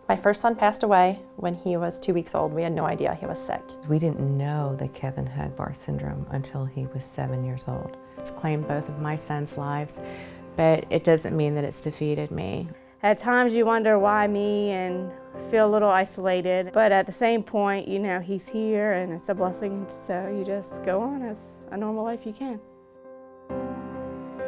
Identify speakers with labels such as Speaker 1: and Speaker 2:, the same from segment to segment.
Speaker 1: My first son passed away when he was 2 weeks old. We had no idea he was sick.
Speaker 2: We didn't know that Kevin had Barth syndrome until he was 7 years old.
Speaker 3: It's claimed both of my sons' lives, but it doesn't mean that it's defeated me.
Speaker 4: At times you wonder why me and feel a little isolated, but at the same point, you know, he's here and it's a blessing, so you just go on as a normal life you can.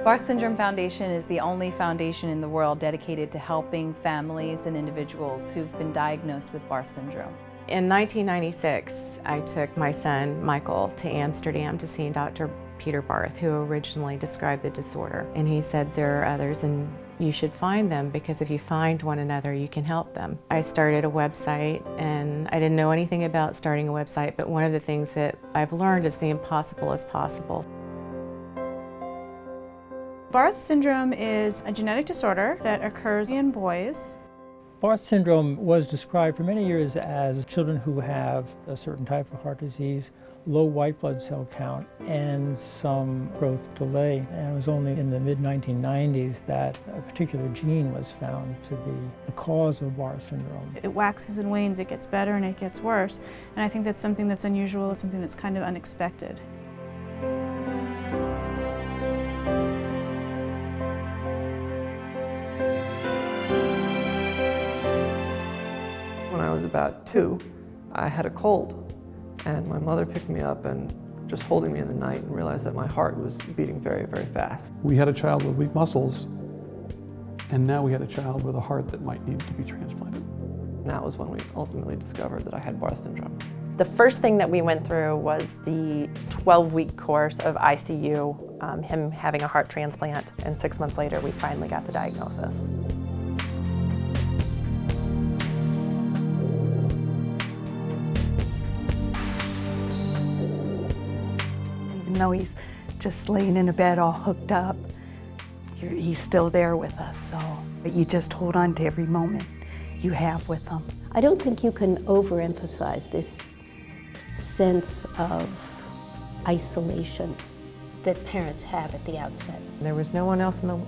Speaker 5: Barth Syndrome Foundation is the only foundation in the world dedicated to helping families and individuals who've been diagnosed with Barth syndrome.
Speaker 3: In 1996, I took my son, Michael, to Amsterdam to see Dr. Peter Barth, who originally described the disorder. And he said there are others and you should find them, because if you find one another, you can help them. I started a website, and I didn't know anything about starting a website, but one of the things that I've learned is the impossible is possible.
Speaker 6: Barth syndrome is a genetic disorder that occurs in boys.
Speaker 7: Barth syndrome was described for many years as children who have a certain type of heart disease, low white blood cell count, and some growth delay. And it was only in the mid-1990s that a particular gene was found to be the cause of Barth syndrome.
Speaker 6: It waxes and wanes, it gets better and it gets worse. And I think that's something that's unusual, something that's kind of unexpected.
Speaker 8: When I was about 2, I had a cold, and my mother picked me up and just holding me in the night and realized that my heart was beating very, very fast.
Speaker 9: We had a child with weak muscles, and now we had a child with a heart that might need to be transplanted.
Speaker 8: And that was when we ultimately discovered that I had Barth syndrome.
Speaker 1: The first thing that we went through was the 12-week course of ICU, him having a heart transplant, and 6 months later we finally got the diagnosis.
Speaker 10: Even though he's just laying in a bed all hooked up, he's still there with us, so you just hold on to every moment you have with him.
Speaker 11: I don't think you can overemphasize this sense of isolation that parents have at the outset.
Speaker 2: There was no one else in the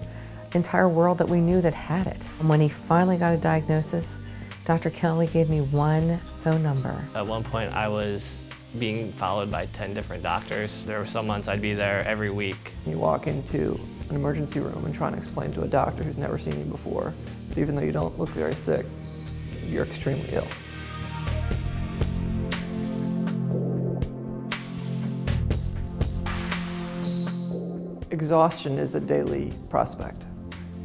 Speaker 2: entire world that we knew that had it. And when he finally got a diagnosis, Dr. Kelly gave me one phone number.
Speaker 12: At one point I was being followed by 10 different doctors. There were some months I'd be there every week.
Speaker 8: You walk into an emergency room and try to explain to a doctor who's never seen you before that even though you don't look very sick, you're extremely ill. Exhaustion is a daily prospect.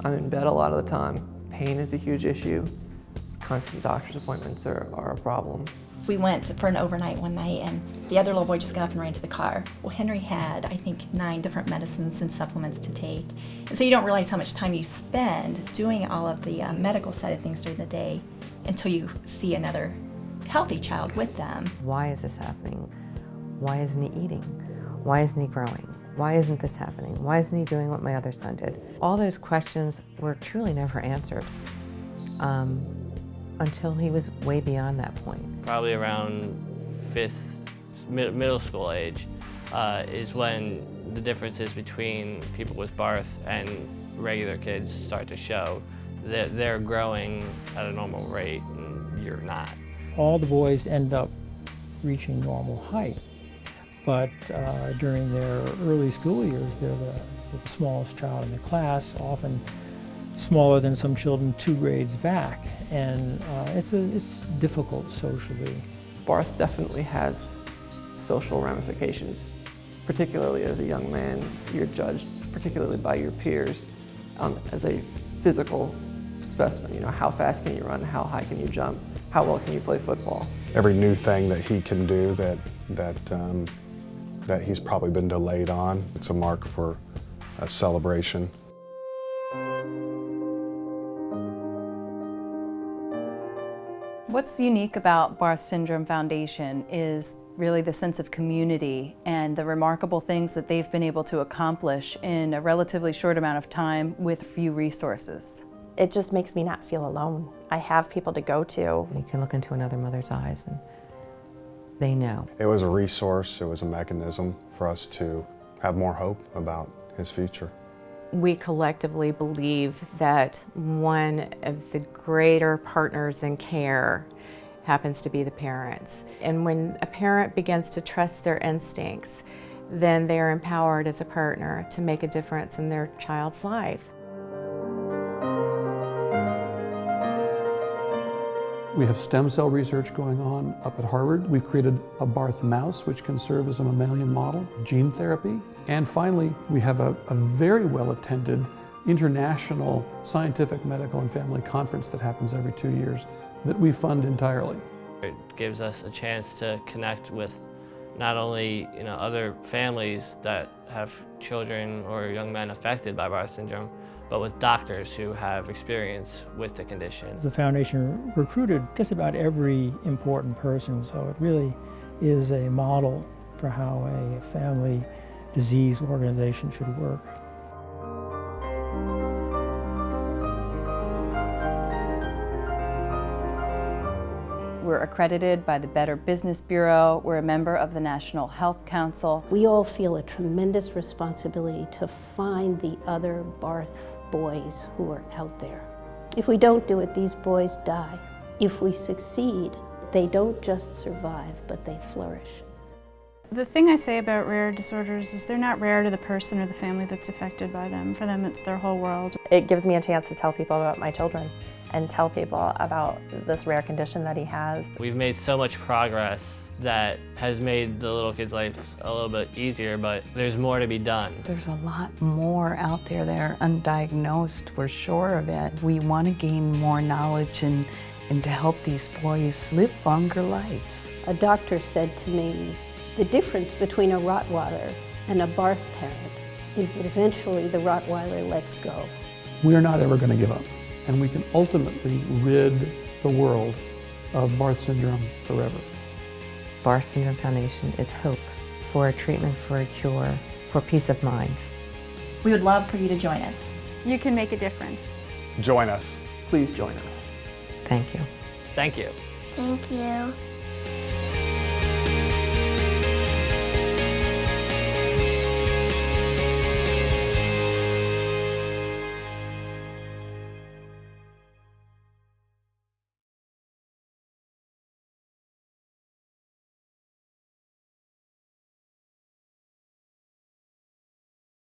Speaker 8: I'm in bed a lot of the time. Pain is a huge issue. Constant doctor's appointments are a problem.
Speaker 13: We went for an overnight one night and the other little boy just got up and ran to the car. Well, Henry had, I think, 9 different medicines and supplements to take. And so you don't realize how much time you spend doing all of the medical side of things during the day until you see another healthy child with them.
Speaker 2: Why is this happening? Why isn't he eating? Why isn't he growing? Why isn't this happening? Why isn't he doing what my other son did? All those questions were truly never answered until he was way beyond that point.
Speaker 12: Probably around 5th, middle school age is when the differences between people with Barth and regular kids start to show. They're growing at a normal rate and you're not.
Speaker 7: All the boys end up reaching normal height, but during their early school years, they're the smallest child in the class, often smaller than some children 2 grades back, and it's difficult socially.
Speaker 8: Barth definitely has social ramifications. Particularly as a young man, you're judged, particularly by your peers, as a physical specimen. You know, how fast can you run, how high can you jump, how well can you play football.
Speaker 14: Every new thing that he can do that he's probably been delayed on, it's a mark for a celebration.
Speaker 5: What's unique about Barth Syndrome Foundation is really the sense of community and the remarkable things that they've been able to accomplish in a relatively short amount of time with few resources.
Speaker 1: It just makes me not feel alone. I have people to go to.
Speaker 2: You can look into another mother's eyes and they know.
Speaker 14: It was a resource, it was a mechanism for us to have more hope about his future.
Speaker 3: We collectively believe that one of the greater partners in care happens to be the parents. And when a parent begins to trust their instincts, then they are empowered as a partner to make a difference in their child's life.
Speaker 9: We have stem cell research going on up at Harvard. We've created a Barth mouse, which can serve as a mammalian model, gene therapy. And finally, we have a very well-attended international scientific, medical, and family conference that happens every 2 years that we fund entirely.
Speaker 12: It gives us a chance to connect with not only other families that have children or young men affected by Barth syndrome, but with doctors who have experience with the condition.
Speaker 7: The foundation recruited just about every important person, so it really is a model for how a family disease organization should work.
Speaker 5: We're accredited by the Better Business Bureau. We're a member of the National Health Council.
Speaker 11: We all feel a tremendous responsibility to find the other Barth boys who are out there. If we don't do it, these boys die. If we succeed, they don't just survive, but they flourish.
Speaker 6: The thing I say about rare disorders is they're not rare to the person or the family that's affected by them. For them, it's their whole world.
Speaker 1: It gives me a chance to tell people about my children and tell people about this rare condition that he has.
Speaker 12: We've made so much progress that has made the little kids' lives a little bit easier, but there's more to be done.
Speaker 10: There's a lot more out there that are undiagnosed, we're sure of it. We want to gain more knowledge and to help these boys live longer lives.
Speaker 11: A doctor said to me, the difference between a Rottweiler and a Barth parent is that eventually the Rottweiler lets go.
Speaker 9: We're not ever going to give up, and we can ultimately rid the world of Barth syndrome forever.
Speaker 2: Barth Syndrome Foundation is hope for a treatment, for a cure, for peace of mind.
Speaker 13: We would love for you to join us.
Speaker 6: You can make a difference.
Speaker 14: Join us.
Speaker 8: Please join us.
Speaker 2: Thank you.
Speaker 12: Thank you.
Speaker 15: Thank you.